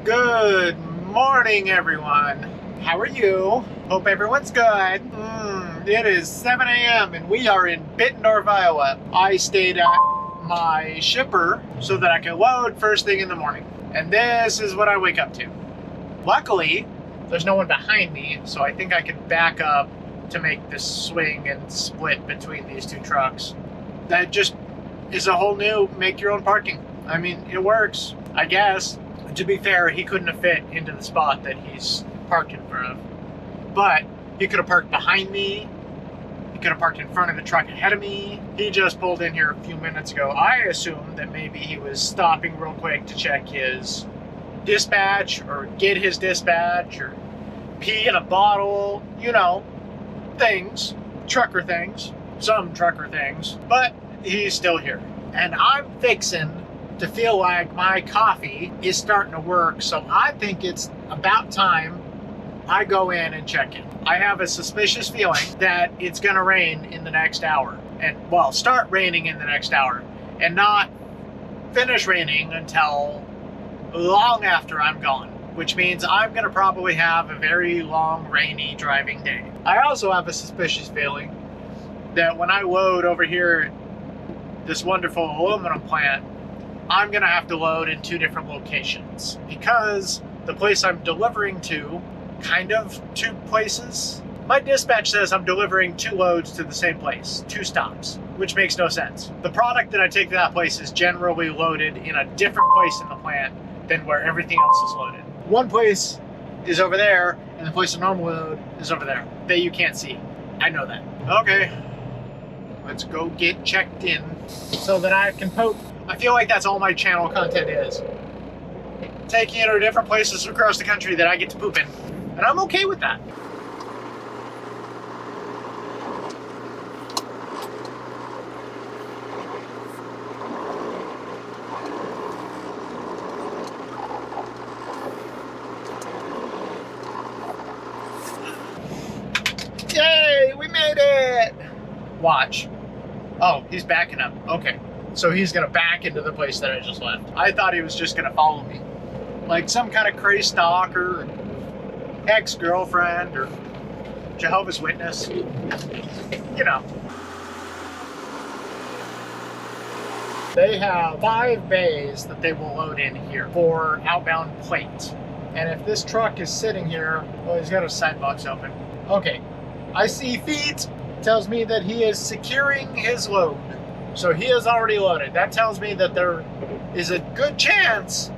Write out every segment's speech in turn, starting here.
Good morning, everyone. How are you? Hope everyone's good. It is 7 a.m. and we are in Bittendorf, Iowa. I stayed at my shipper so that I could load first thing in the morning. And this is what I wake up to. Luckily, there's no one behind me, so I think I can back up to make this swing and split between these two trucks. That just is a whole new make your own parking. I mean, it works, I guess. To be fair, he couldn't have fit into the spot that he's parked in front of. But he could have parked behind me. He could have parked in front of the truck ahead of me. He just pulled in here a few minutes ago. I assumed that maybe he was stopping real quick to check his dispatch or get his dispatch or pee in a bottle, you know, things, trucker things, some trucker things. But he's still here. And I'm fixing to feel like my coffee is starting to work, so I think it's about time I go in and check it. I have a suspicious feeling that it's gonna rain in the next hour, and well, start raining in the next hour, and not finish raining until long after I'm gone, which means I'm gonna probably have a very long, rainy driving day. I also have a suspicious feeling that when I load over here at this wonderful aluminum plant, I'm gonna have to load in two different locations because the place I'm delivering to, kind of two places. My dispatch says I'm delivering two loads to the same place, two stops, which makes no sense. The product that I take to that place is generally loaded in a different place in the plant than where everything else is loaded. One place is over there, and the place of normal load is over there, that you can't see. I know that. Okay, let's go get checked in so that I can poke. I feel like that's all my channel content is. Taking it to different places across the country that I get to poop in. And I'm okay with that. Yay, we made it! Watch. Oh, he's backing up. Okay. So he's gonna back into the place that I just left. I thought he was just gonna follow me. Like some kind of crazy stalker, or ex-girlfriend, or Jehovah's Witness. You know. They have 5 bays that they will load in here for outbound plate. And if this truck is sitting here, well, he's got a side box open. Okay, I see feet. Tells me that he is securing his load. So he is already loaded. That tells me that there is a good chance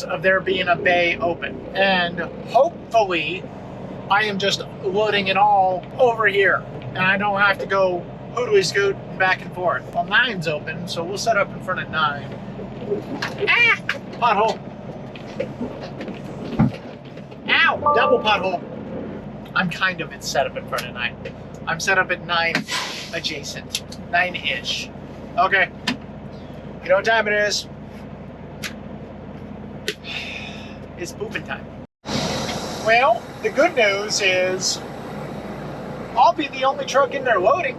of there being a bay open. And hopefully I am just loading it all over here and I don't have to go hoodly scoot back and forth. Well, 9's open, so we'll set up in front of 9. Ah! Pothole. Ow! Double pothole. I'm kind of set up in front of 9. I'm set up at 9 adjacent. 9-ish. Okay. You know what time it is? It's pooping time. Well, the good news is I'll be the only truck in there loading.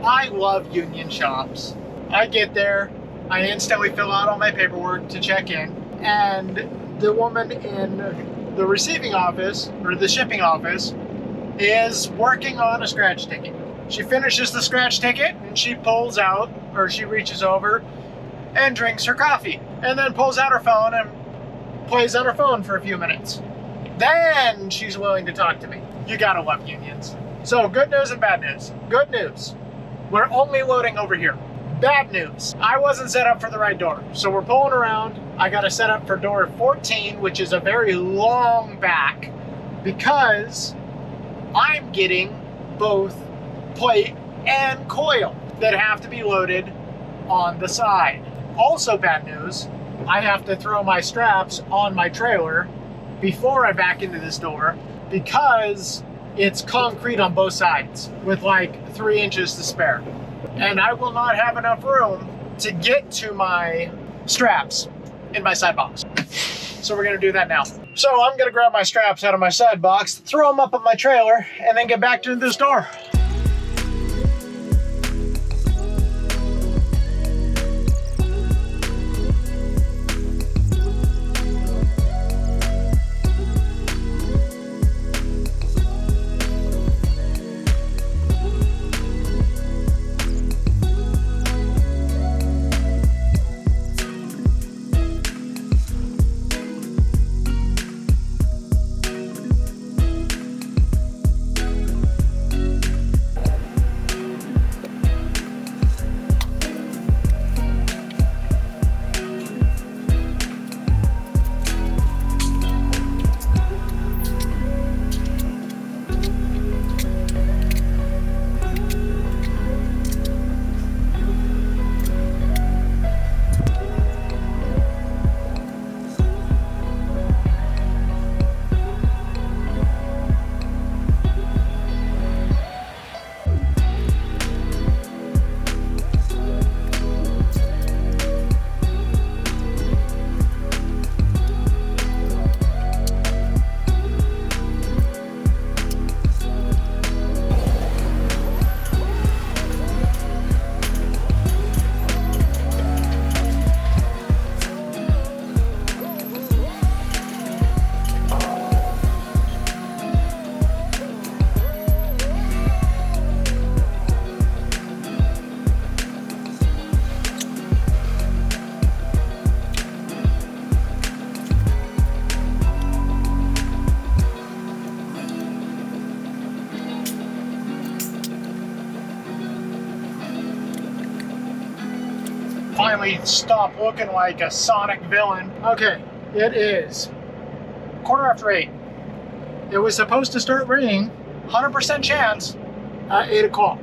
I love union shops. I get there, I instantly fill out all my paperwork to check in, and the woman in the receiving office, or the shipping office, is working on a scratch ticket. She finishes the scratch ticket and she pulls out, or she reaches over and drinks her coffee and then pulls out her phone and plays on her phone for a few minutes. Then she's willing to talk to me. You gotta love unions. So good news and bad news. Good news, we're only loading over here. Bad news, I wasn't set up for the right door. So we're pulling around. I got to set up for door 14, which is a very long back, because I'm getting both plate and coil that have to be loaded on the side. Also bad news, I have to throw my straps on my trailer before I back into this door because it's concrete on both sides with like 3 inches to spare. And I will not have enough room to get to my straps in my side box. So we're gonna do that now. So I'm gonna grab my straps out of my side box, throw them up on my trailer, and then get back to this door. finally stop looking like a Sonic villain. Okay, it is 8:15. It was supposed to start raining, 100% chance, at 8 o'clock.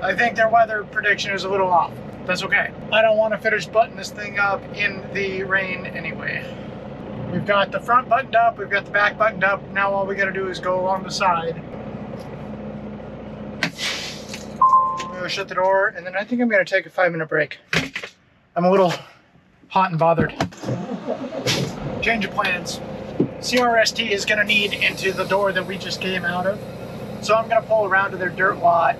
I think their weather prediction is a little off. That's okay. I don't want to finish buttoning this thing up in the rain anyway. We've got the front buttoned up, we've got the back buttoned up. Now all we gotta do is go along the side. I'm gonna shut the door, and then I think I'm gonna take a 5-minute break. I'm a little hot and bothered. Change of plans. CRST is gonna need into the door that we just came out of. So I'm gonna pull around to their dirt lot,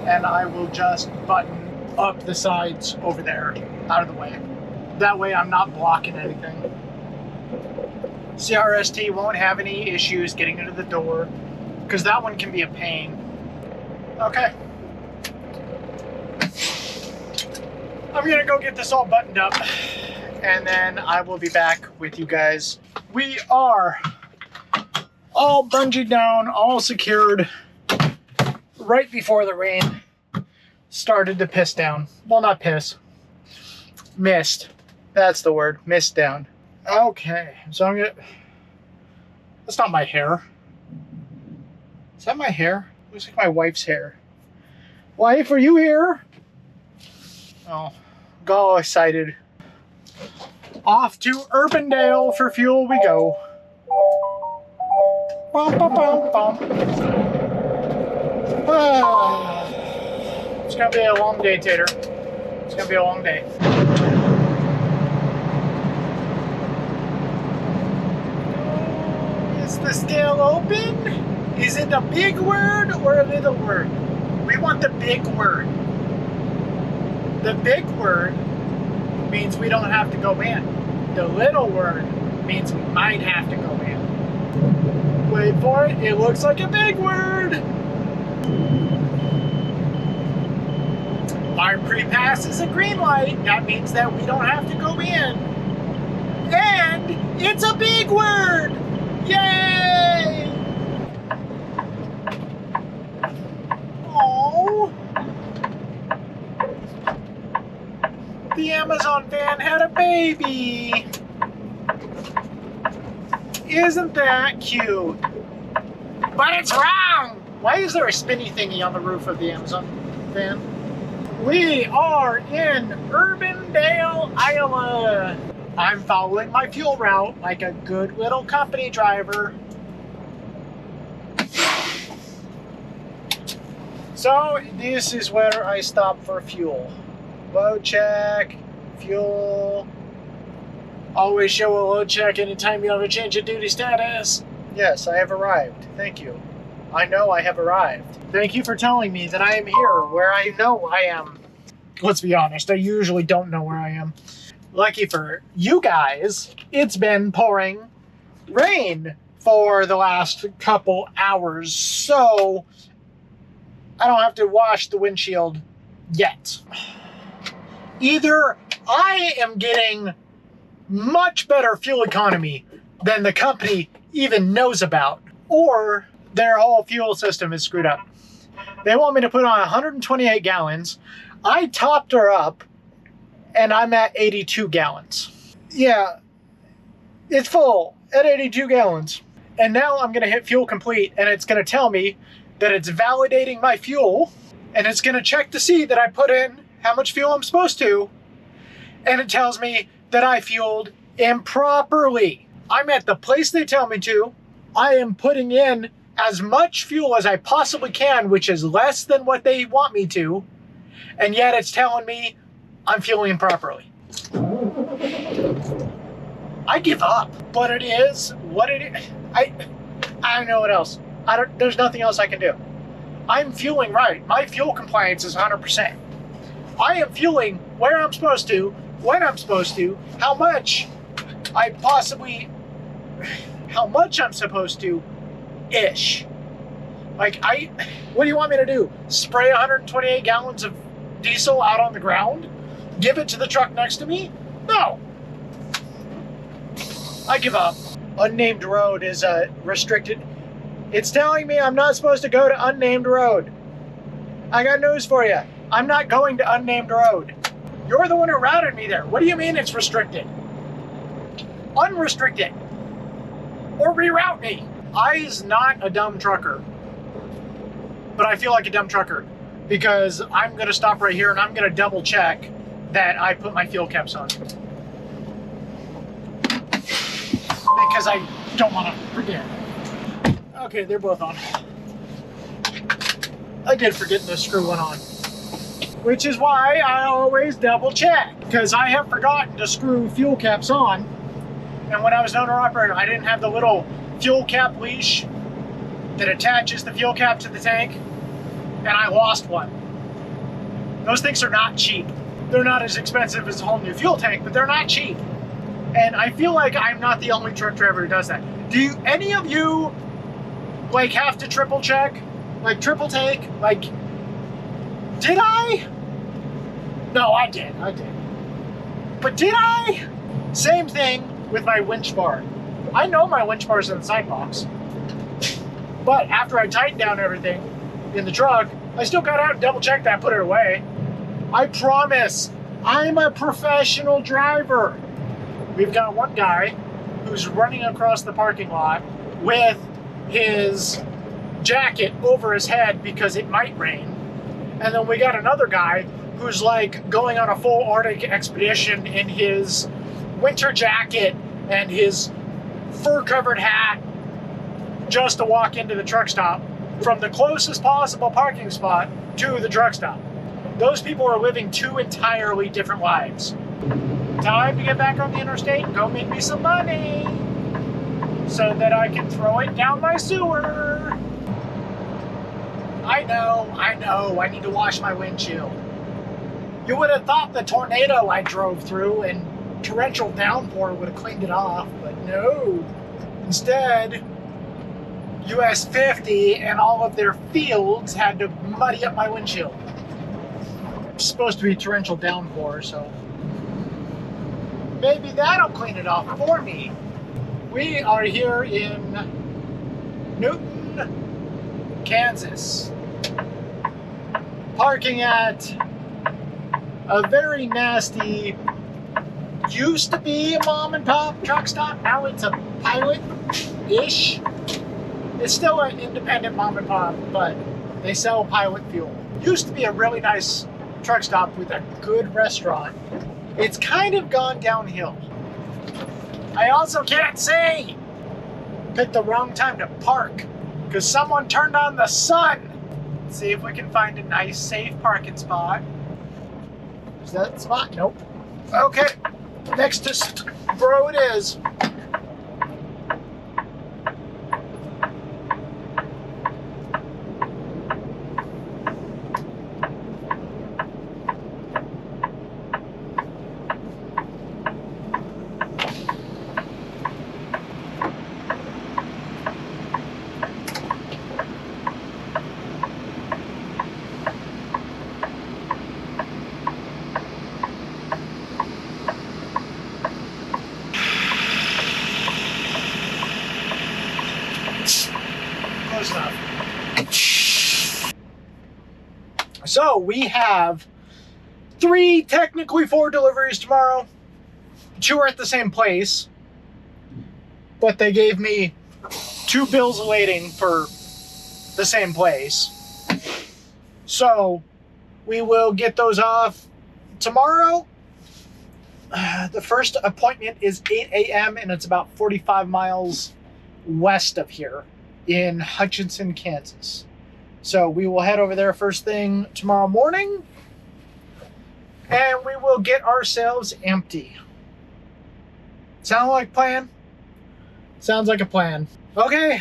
and I will just button up the sides over there, out of the way. That way I'm not blocking anything. CRST won't have any issues getting into the door, because that one can be a pain. Okay. I'm gonna go get this all buttoned up, and then I will be back with you guys. We are all bungeed down, all secured, right before the rain started to piss down. Well, not piss. Mist. That's the word. Mist down. Okay, so I'm gonna... That's not my hair. Is that my hair? Looks like my wife's hair. Wife, are you here? Oh, got all excited. Off to Urbandale for fuel we go. Bum, bum, bum, bum. It's gonna be a long day, Tater. It's gonna be a long day. Is the scale open? Is it a big word or a little word? We want the big word. The big word means we don't have to go in. The little word means we might have to go in. Wait for it. It looks like a big word. Our pre-pass is a green light. That means that we don't have to go in. And it's a big word. Yay! Oh. The Amazon van had a baby. Isn't that cute? But it's wrong! Why is there a spinny thingy on the roof of the Amazon van? We are in Urbandale, Iowa. I'm following my fuel route like a good little company driver. So this is where I stop for fuel. Load check, fuel. Always show a load check anytime you have a change of duty status. Yes, I have arrived. Thank you. I know I have arrived. Thank you for telling me that I am here where I know I am. Let's be honest, I usually don't know where I am. Lucky for you guys, it's been pouring rain for the last couple hours, so I don't have to wash the windshield yet. Either I am getting much better fuel economy than the company even knows about, or their whole fuel system is screwed up. They want me to put on 128 gallons. I topped her up, and I'm at 82 gallons. Yeah, it's full at 82 gallons. And now I'm gonna hit fuel complete, and it's gonna tell me that it's validating my fuel, and it's gonna check to see that I put in how much fuel I'm supposed to, and it tells me that I fueled improperly. I'm at the place they tell me to. I am putting in as much fuel as I possibly can, which is less than what they want me to, and yet it's telling me I'm fueling improperly. I give up, but it is what it is. I don't know what else. There's nothing else I can do. I'm fueling right. My fuel compliance is 100%. I am fueling where I'm supposed to, when I'm supposed to, how much I'm supposed to, ish. Like, what do you want me to do? Spray 128 gallons of diesel out on the ground? Give it to the truck next to me? No. I give up. Unnamed road is restricted. It's telling me I'm not supposed to go to unnamed road. I got news for you. I'm not going to unnamed road. You're the one who routed me there. What do you mean it's restricted? Unrestricted. Or reroute me. I is not a dumb trucker. But I feel like a dumb trucker because I'm going to stop right here and I'm going to double check that I put my fuel caps on. Because I don't want to forget. Okay, they're both on. I did forget the screw one on. Which is why I always double check. Because I have forgotten to screw fuel caps on. And when I was an owner operator, I didn't have the little fuel cap leash that attaches the fuel cap to the tank. And I lost one. Those things are not cheap. They're not as expensive as a whole new fuel tank, but they're not cheap. And I feel like I'm not the only truck driver who does that. Do any of you like have to triple check? Like triple take? Like, did I? No, I did. But did I? Same thing with my winch bar. I know my winch bar's in the side box. But after I tightened down everything in the truck, I still got out and double checked that, put it away. I promise, I'm a professional driver. We've got one guy who's running across the parking lot with his jacket over his head because it might rain. And then we got another guy who's like going on a full Arctic expedition in his winter jacket and his fur-covered hat just to walk into the truck stop from the closest possible parking spot to the truck stop. Those people are living two entirely different lives. Time to get back on the interstate and go make me some money so that I can throw it down my sewer. I know, I need to wash my windshield. You would have thought the tornado I drove through and torrential downpour would have cleaned it off, but no. Instead, US 50 and all of their fields had to muddy up my windshield. It's supposed to be torrential downpour, so maybe that'll clean it off for me. We are here in Newton, Kansas. Parking at a very nasty, used to be a mom and pop truck stop. Now it's a Pilot-ish. It's still an independent mom and pop, but they sell Pilot fuel. Used to be a really nice truck stop with a good restaurant. It's kind of gone downhill. I also can't say picked the wrong time to park because someone turned on the sun. Let's see if we can find a nice safe parking spot. Is that the spot? Nope. Okay, next to bro it is. Close enough. So we have technically four deliveries tomorrow. 2 are at the same place, but they gave me 2 bills of lading for the same place. So we will get those off tomorrow. The first appointment is 8 a.m. and it's about 45 miles west of here in Hutchinson, Kansas. So we will head over there first thing tomorrow morning and we will get ourselves empty. Sound like a plan? Sounds like a plan. Okay,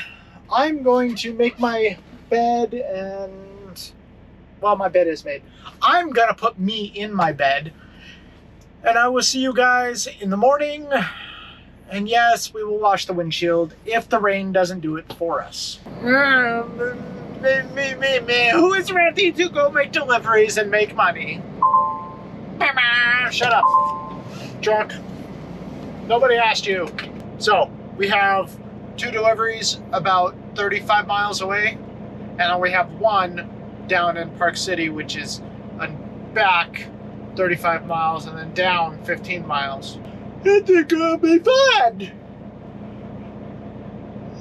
I'm going to make my bed and, well, my bed is made. I'm gonna put me in my bed and I will see you guys in the morning. And yes, we will wash the windshield if the rain doesn't do it for us. Me. Who is ready to go make deliveries and make money? Shut up, drunk. Nobody asked you. So, we have 2 deliveries about 35 miles away. And then we have 1 down in Park City, which is back 35 miles and then down 15 miles. It's gonna be fun!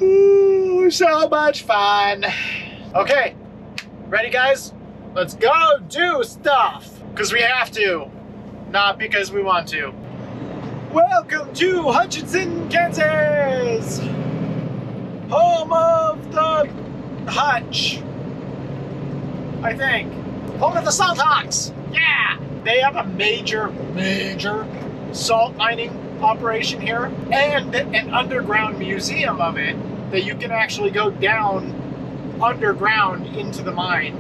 Ooh, so much fun! Okay, ready guys? Let's go do stuff! Because we have to, not because we want to. Welcome to Hutchinson, Kansas! Home of the Hutch, I think. Home of the Salt Hawks! Yeah! They have a major salt mining operation here and an underground museum of it that you can actually go down underground into the mine.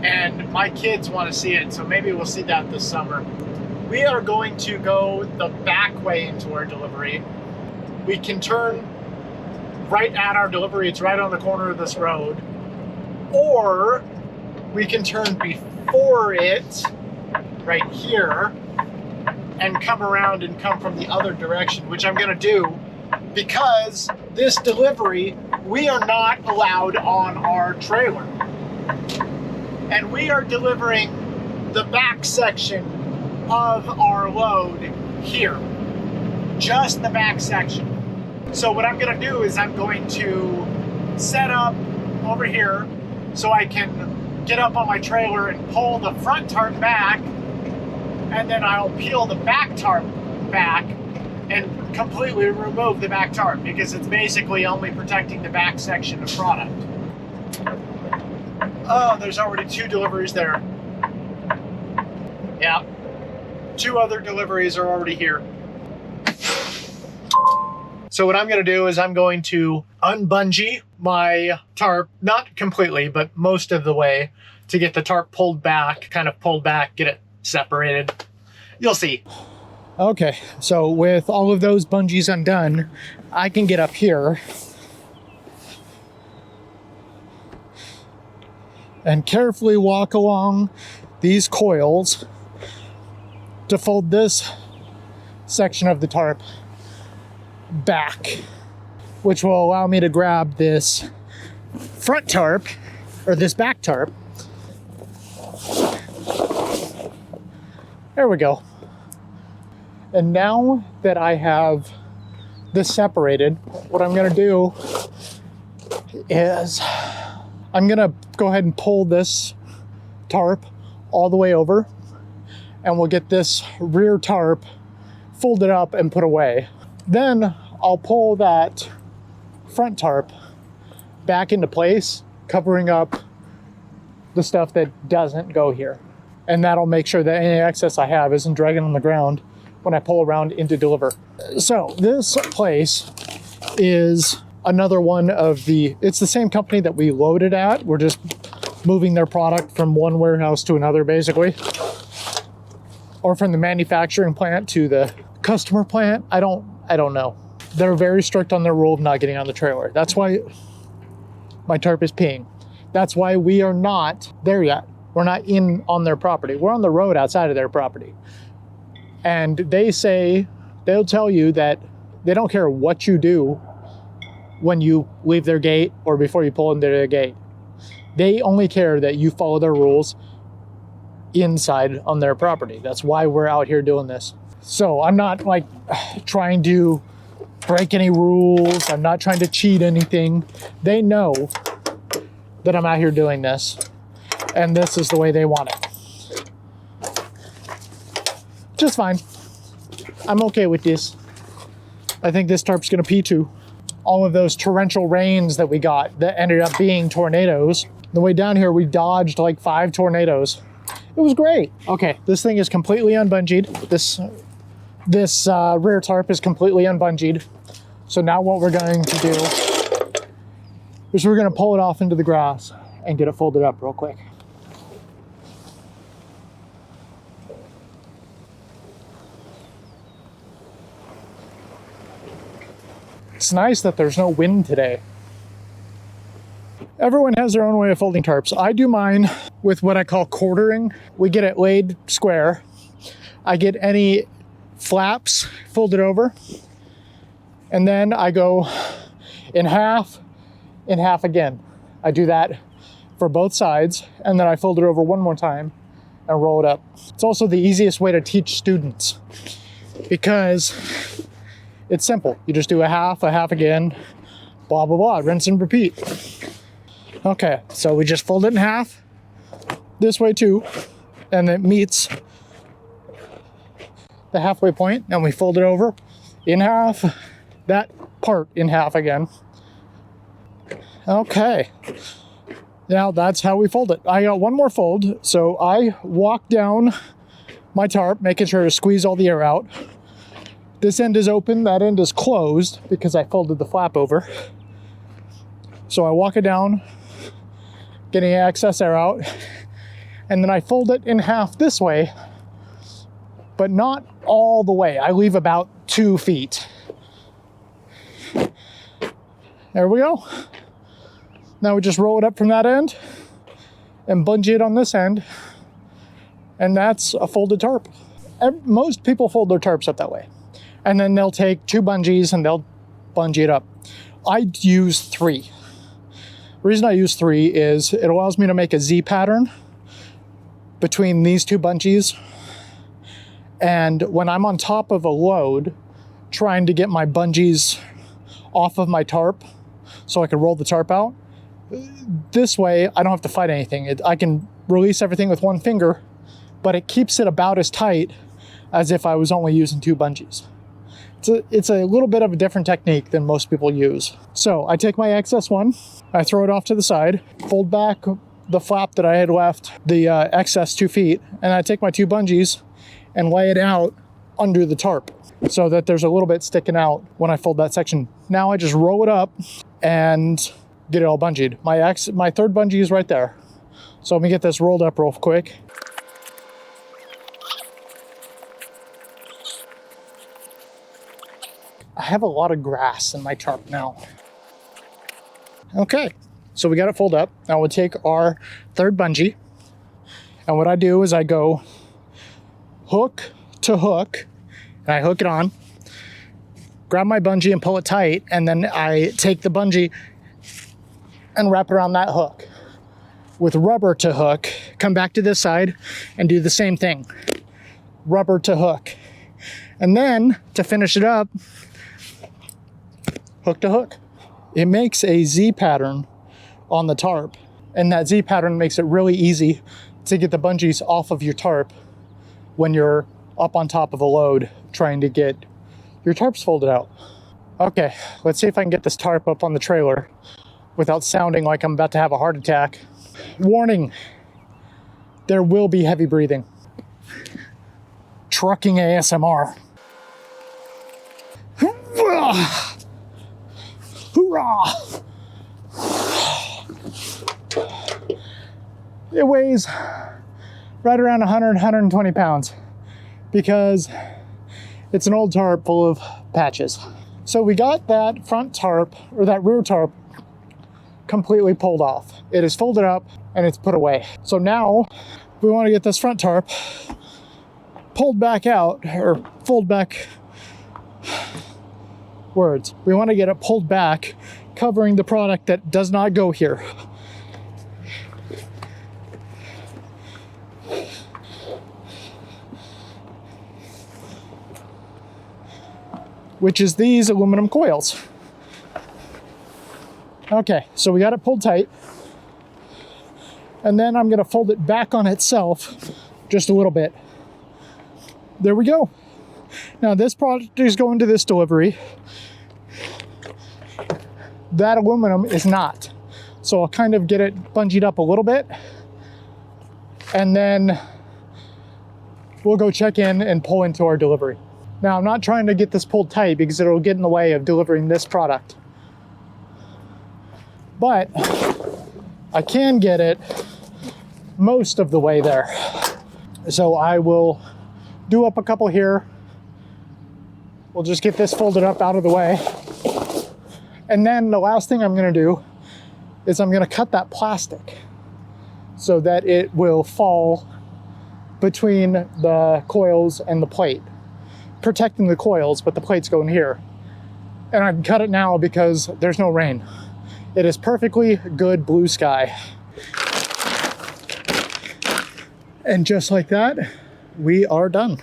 And my kids want to see it, so maybe we'll see that this summer. We are going to go the back way into our delivery. We can turn right at our delivery. It's right on the corner of this road. Or we can turn before it, right here, and come around and come from the other direction, which I'm gonna do because this delivery, we are not allowed on our trailer. And we are delivering the back section of our load here. Just the back section. So what I'm gonna do is I'm going to set up over here so I can get up on my trailer and pull the front tarp back, and then I'll peel the back tarp back and completely remove the back tarp because it's basically only protecting the back section of product. Oh, there's already 2 deliveries there. Yeah, 2 other deliveries are already here. So what I'm gonna do is I'm going to unbungee my tarp, not completely, but most of the way, to get the tarp pulled back, kind of pulled back, get it separated. You'll see. Okay, so with all of those bungees undone, I can get up here and carefully walk along these coils to fold this section of the tarp back, which will allow me to grab this front tarp, or this back tarp. There we go. And now that I have this separated, what I'm gonna do is I'm gonna go ahead and pull this tarp all the way over, and we'll get this rear tarp folded up and put away. Then I'll pull that front tarp back into place, covering up the stuff that doesn't go here. And that'll make sure that any excess I have isn't dragging on the ground when I pull around in to deliver. So this place is another one of it's the same company that we loaded at. We're just moving their product from one warehouse to another, basically. Or from the manufacturing plant to the customer plant. I don't know. They're very strict on their rule of not getting on the trailer. That's why my tarp is peeing. That's why we are not there yet. We're not in on their property. We're on the road outside of their property. And they'll tell you that they don't care what you do when you leave their gate or before you pull into their gate. They only care that you follow their rules inside on their property. That's why we're out here doing this. So I'm not like trying to break any rules. I'm not trying to cheat anything. They know that I'm out here doing this, and this is the way they want it. Just fine. I'm okay with this. I think this tarp's gonna pee too. All of those torrential rains that we got that ended up being tornadoes. The way down here, we dodged like 5 tornadoes. It was great. Okay, this thing is completely unbungeed. This rear tarp is completely unbungeed. So now what we're going to do is we're gonna pull it off into the grass and get it folded up real quick. It's nice that there's no wind today. Everyone has their own way of folding tarps. I do mine with what I call quartering. We get it laid square. I get any flaps folded over, and then I go in half again. I do that for both sides, and then I fold it over one more time and roll it up. It's also the easiest way to teach students because it's simple. You just do a half again, blah, blah, blah, rinse and repeat. Okay, so we just fold it in half this way too, and it meets the halfway point, and we fold it over in half, that part in half again. Okay, now that's how we fold it. I got one more fold, so I walk down my tarp, making sure to squeeze all the air out. This end is open, that end is closed because I folded the flap over. So I walk it down, getting excess air out, and then I fold it in half this way, but not all the way. I leave about 2 feet. There we go. Now we just roll it up from that end and bungee it on this end, and that's a folded tarp. Most people fold their tarps up that way, and then they'll take 2 bungees and they'll bungee it up. I use 3. The reason I use 3 is it allows me to make a Z pattern between these 2 bungees, and when I'm on top of a load trying to get my bungees off of my tarp so I can roll the tarp out, this way I don't have to fight anything. I can release everything with 1 finger, but it keeps it about as tight as if I was only using 2 bungees. It's a little bit of a different technique than most people use. So I take my excess one, I throw it off to the side, fold back the flap that I had left, the excess 2 feet, and I take my 2 bungees and lay it out under the tarp so that there's a little bit sticking out when I fold that section. Now I just roll it up and get it all bungeed. My third bungee is right there. So let me get this rolled up real quick. I have a lot of grass in my tarp now. Okay, so we got it folded up. Now we'll take our third bungee, and what I do is I go hook to hook, and I hook it on, grab my bungee and pull it tight, and then I take the bungee and wrap it around that hook. With rubber to hook, come back to this side and do the same thing. Rubber to hook. And then, to finish it up, hook to hook. It makes a Z pattern on the tarp, and that Z pattern makes it really easy to get the bungees off of your tarp when you're up on top of a load trying to get your tarps folded out. Okay, let's see if I can get this tarp up on the trailer without sounding like I'm about to have a heart attack. Warning, there will be heavy breathing. Trucking ASMR. Hoorah! Hoorah! It weighs right around 120 pounds because it's an old tarp full of patches. So we got that front tarp, or that rear tarp, completely pulled off. It is folded up and it's put away. So now we want to get this front tarp pulled back out, or fold back, words. We want to get it pulled back, covering the product that does not go here. Which is these aluminum coils. Okay, so we got it pulled tight. And then I'm gonna fold it back on itself just a little bit. There we go. Now this product is going to this delivery. That aluminum is not. So I'll kind of get it bungeed up a little bit, and then we'll go check in and pull into our delivery. Now I'm not trying to get this pulled tight because it'll get in the way of delivering this product. But I can get it most of the way there. So I will do up a couple here. We'll just get this folded up out of the way. And then the last thing I'm gonna do is I'm gonna cut that plastic so that it will fall between the coils and the plate, protecting the coils, but the plate's going here. And I can cut it now because there's no rain. It is perfectly good blue sky. And just like that, we are done.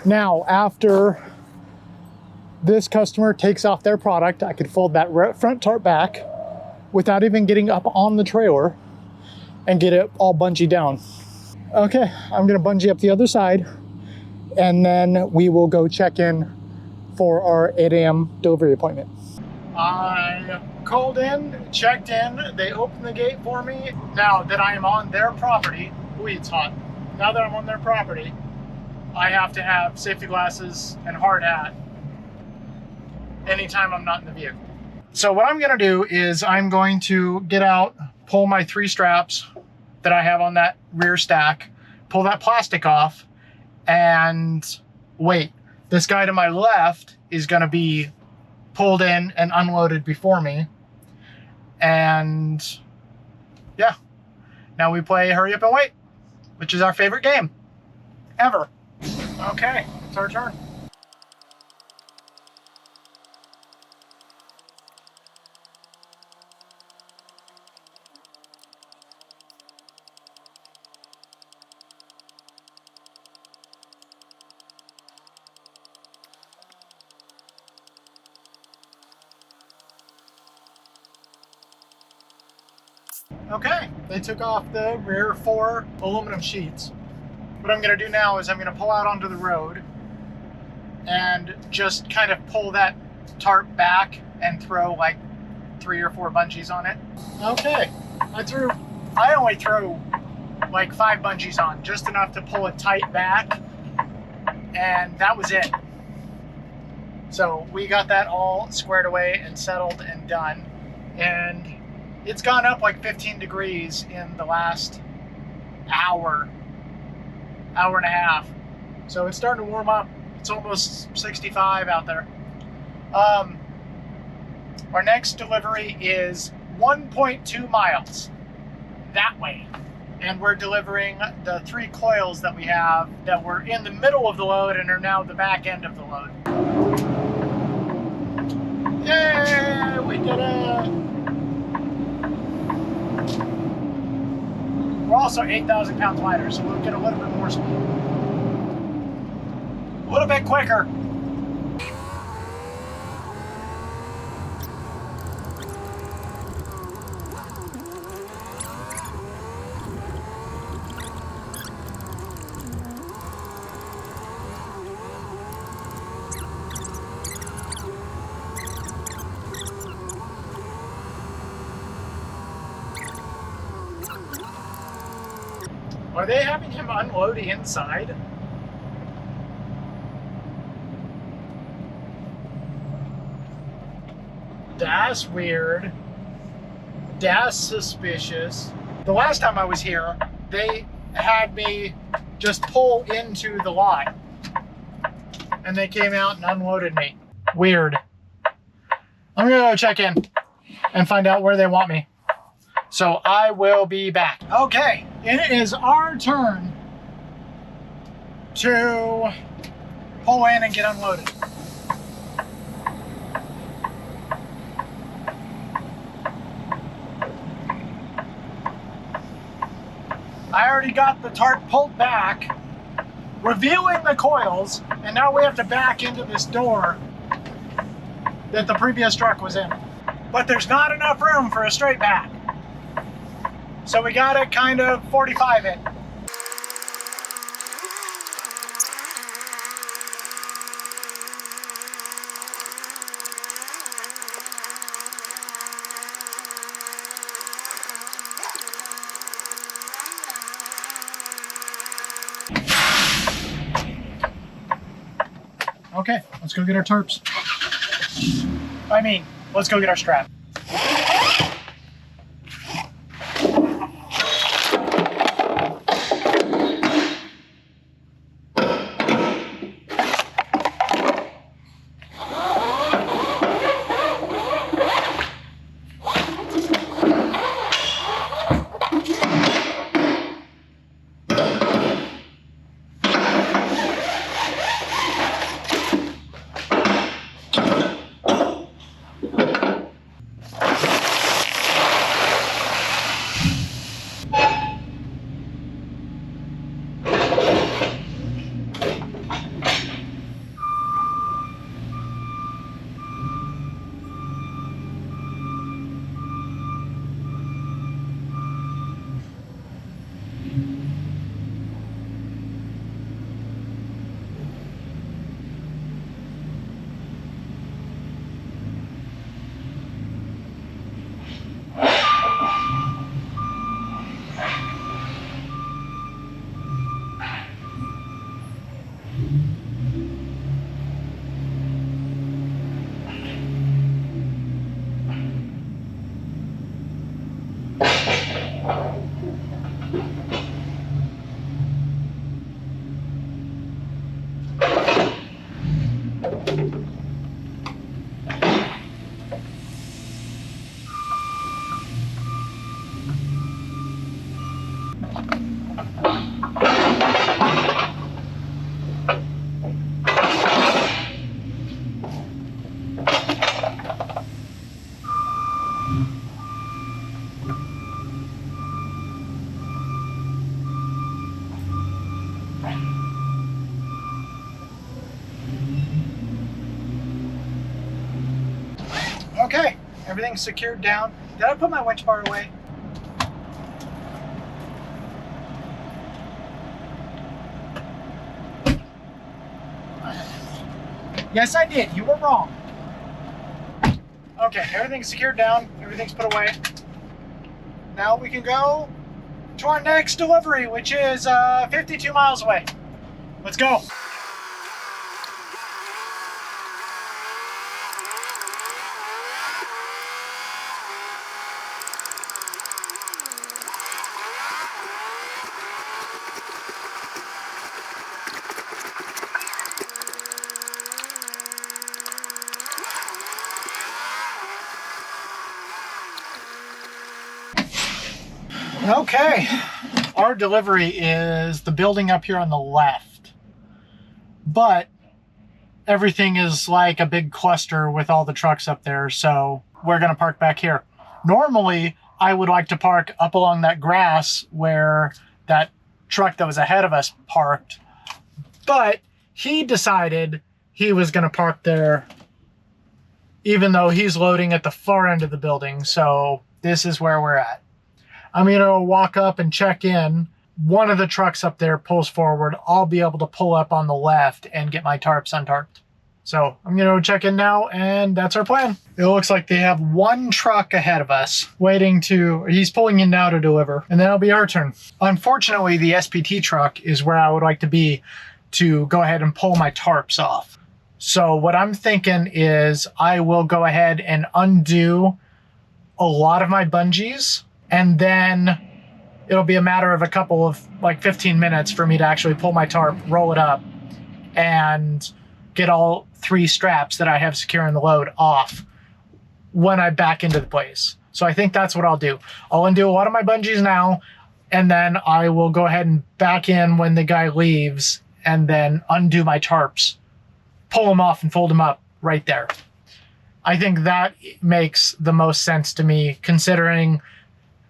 Now, after this customer takes off their product, I could fold that front tarp back without even getting up on the trailer and get it all bungee down. Okay, I'm gonna bungee up the other side, and then we will go check in for our 8 a.m. delivery appointment. I called in, checked in, they opened the gate for me. Now that I am on their property, ooh, it's hot. Now that I'm on their property, I have to have safety glasses and hard hat anytime I'm not in the vehicle. So what I'm gonna do is I'm going to get out, pull my 3 straps that I have on that rear stack, pull that plastic off, and wait. This guy to my left is gonna be pulled in and unloaded before me. And yeah, now we play hurry up and wait, which is our favorite game ever. Okay, it's our turn. Okay, they took off the rear 4 aluminum sheets. What I'm gonna do now is I'm gonna pull out onto the road and just kind of pull that tarp back and throw like 3 or 4 bungees on it. Okay, I only threw like 5 bungees on, just enough to pull it tight back, and that was it. So we got that all squared away and settled and done. And it's gone up like 15 degrees in the last hour and a half. So it's starting to warm up. It's almost 65 out there. Our next delivery is 1.2 miles that way. And we're delivering the 3 coils that we have that were in the middle of the load and are now the back end of the load. Yay, we did it! We're also 8,000 pounds lighter, so we'll get a little bit more speed. A little bit quicker. Are they having him unload inside? That's weird. That's suspicious. The last time I was here, they had me just pull into the lot. And they came out and unloaded me. Weird. I'm gonna go check in and find out where they want me. So I will be back. Okay, it is our turn to pull in and get unloaded. I already got the tarp pulled back, revealing the coils, and now we have to back into this door that the previous truck was in. But there's not enough room for a straight back. So we gotta kind of 45 it. Okay, let's go get our tarps. Let's go get our strap. Everything's secured down. Did I put my winch bar away? Yes, I did. You were wrong. Okay, everything's secured down. Everything's put away. Now we can go to our next delivery, which is 52 miles away. Let's go. Okay, our delivery is the building up here on the left, but everything is like a big cluster with all the trucks up there, so we're gonna park back here. Normally, I would like to park up along that grass where that truck that was ahead of us parked, but he decided he was gonna park there even though he's loading at the far end of the building, so this is where we're at. I'm gonna walk up and check in. One of the trucks up there pulls forward. I'll be able to pull up on the left and get my tarps untarped. So I'm gonna check in now, and that's our plan. It looks like they have one truck ahead of us waiting to, he's pulling in now to deliver, and then it'll be our turn. Unfortunately, the SPT truck is where I would like to be to go ahead and pull my tarps off. So what I'm thinking is I will go ahead and undo a lot of my bungees, and then it'll be a matter of a couple of like 15 minutes for me to actually pull my tarp, roll it up, and get all 3 straps that I have securing the load off when I back into the place. So I think that's what I'll do. I'll undo a lot of my bungees now, and then I will go ahead and back in when the guy leaves, and then undo my tarps, pull them off and fold them up right there. I think that makes the most sense to me considering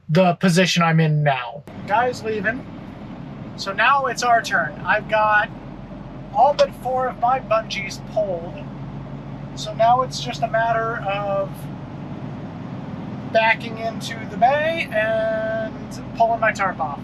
the position I'm in now. Guy's leaving. So now it's our turn. I've got all but 4 of my bungees pulled. So now it's just a matter of backing into the bay and pulling my tarp off.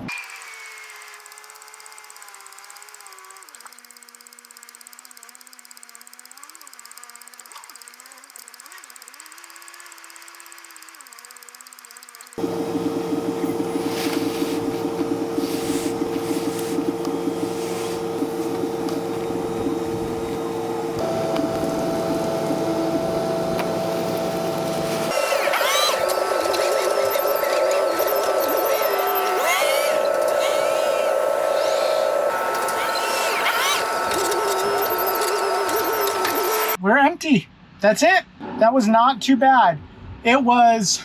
We're empty. That's it. That was not too bad. It was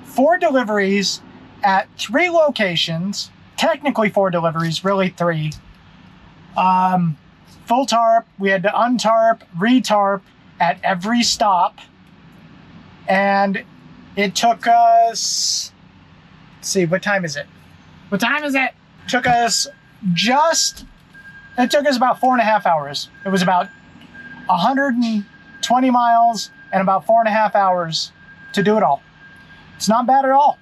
4 deliveries at 3 locations. Technically 4 deliveries, really 3. Full tarp. We had to untarp, retarp at every stop. And it took us, let's see, what time is it? What time is it? It took us about 4.5 hours. It was about 120 miles and about 4.5 hours to do it all. It's not bad at all.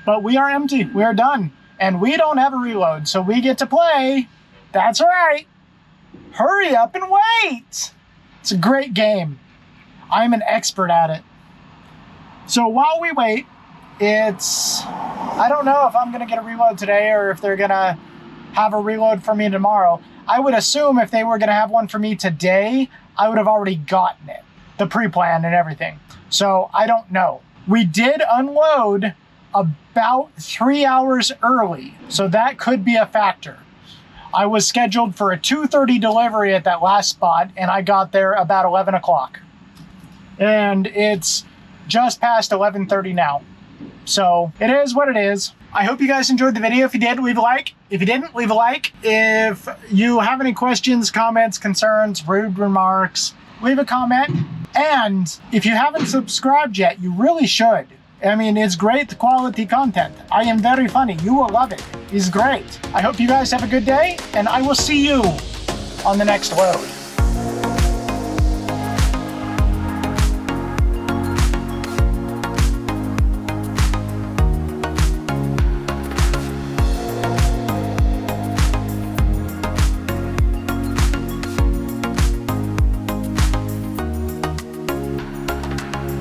But we are empty. We are done. And we don't have a reload, so we get to play. That's right. Hurry up and wait. It's a great game. I'm an expert at it. So while we wait, I don't know if I'm gonna get a reload today or if they're gonna have a reload for me tomorrow. I would assume if they were gonna have one for me today, I would have already gotten it, the pre-plan and everything. So I don't know. We did unload about 3 hours early, so that could be a factor. I was scheduled for a 2:30 delivery at that last spot, and I got there about 11 o'clock. And it's just past 11:30 now. So it is what it is. I hope you guys enjoyed the video. If you did, leave a like. If you didn't, leave a like. If you have any questions, comments, concerns, rude remarks, leave a comment. And if you haven't subscribed yet, you really should. I mean, it's great quality content. I am very funny. You will love it. It's great. I hope you guys have a good day, and I will see you on the next load.